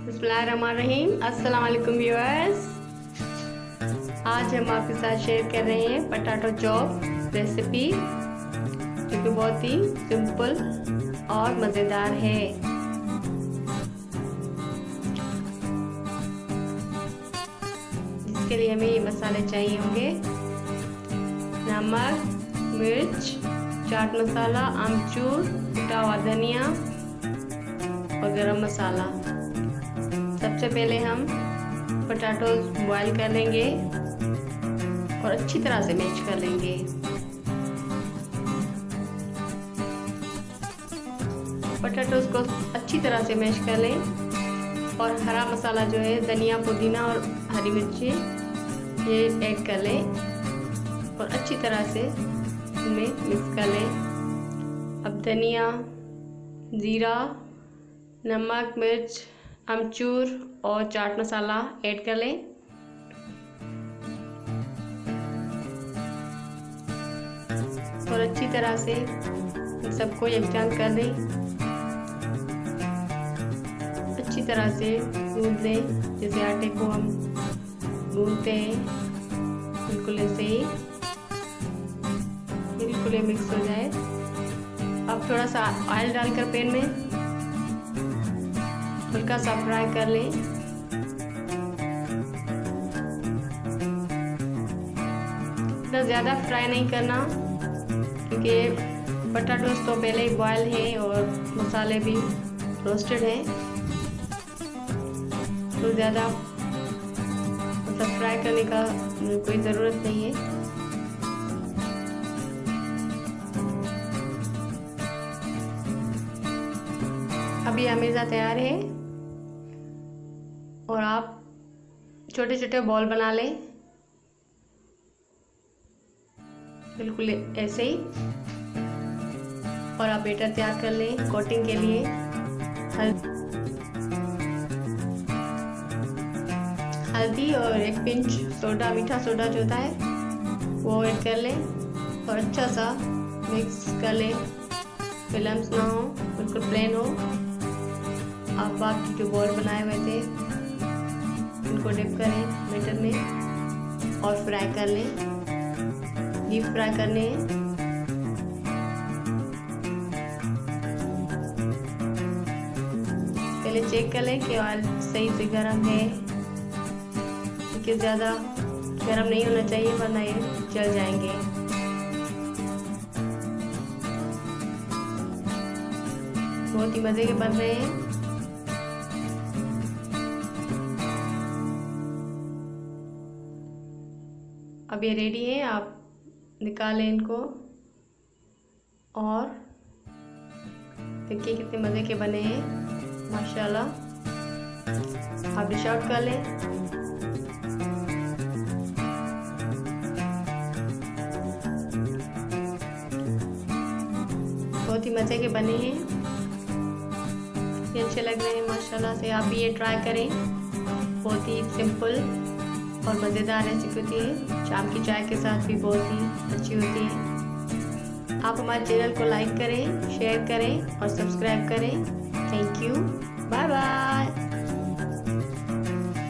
बिस्मिल्लाहिर्रहमानिर्रहीम। अस्सलाम वालेकुम व्यूअर्स। आज हम आपके साथ शेयर कर रहे हैं पटाटो चॉप रेसिपी, जो कि बहुत ही सिंपल और मज़ेदार है। इसके लिए हमें ये मसाले चाहिए होंगे: नमक, मिर्च, चाट मसाला, आमचूर, कुटा हुआ धनिया और गरम मसाला। सबसे पहले हम पोटैटोज बॉईल कर लेंगे और अच्छी तरह से मैश कर लेंगे। पोटैटोज को अच्छी तरह से मैश कर लें और हरा मसाला जो है धनिया, पुदीना और हरी मिर्ची ये ऐड कर लें और अच्छी तरह से इनमें मिक्स कर लें। अब धनिया, ज़ीरा, नमक, मिर्च, अमचूर और चाट मसाला ऐड कर लें। और अच्छी तरह से सबको यकजान कर लें। अच्छी तरह से गूंद लें, जैसे आटे को हम गूंदते हैं, बिल्कुल ऐसे ही बिल्कुल मिक्स हो जाए। अब थोड़ा सा ऑयल डालकर पैन में हल्का सा फ्राई कर लें। इतना ज़्यादा फ्राई नहीं करना, क्योंकि पोटैटोज तो पहले ही बॉयल है और मसाले भी रोस्टेड हैं, तो ज़्यादा मतलब फ्राई करने का कोई ज़रूरत नहीं है। अभी हमेशा तैयार है और आप छोटे छोटे बॉल बना लें, बिल्कुल ऐसे ही। और आप बैटर तैयार कर लें कोटिंग के लिए। हल्दी और एक पिंच सोडा, मीठा सोडा जो होता है वो ऐड कर लें और अच्छा सा मिक्स कर लें। फिल्म्स ना हो, बिल्कुल प्लेन हो। आप बाकी जो बॉल बनाए हुए थे उनको डिप करें बैटर में और फ्राई कर लें, डीप फ्राई करने हैं। पहले चेक कर लें कि ऑयल सही से गर्म है, क्योंकि ज़्यादा गर्म नहीं होना चाहिए वरना ये जल जाएंगे। बहुत ही मज़े के बन रहे हैं। अब ये रेडी है, आप निकालें इनको और देखिए कितने मज़े के बने हैं माशाल्लाह। आप डिश आउट कर लें। बहुत ही मज़े के बने हैं, ये अच्छे लग रहे हैं माशाल्लाह से। आप भी ये ट्राई करें, बहुत ही सिंपल और मज़ेदार रेसिपी होती है। शाम की चाय के साथ भी बहुत ही अच्छी होती है। आप हमारे चैनल को लाइक करें, शेयर करें और सब्सक्राइब करें। Thank you, bye bye.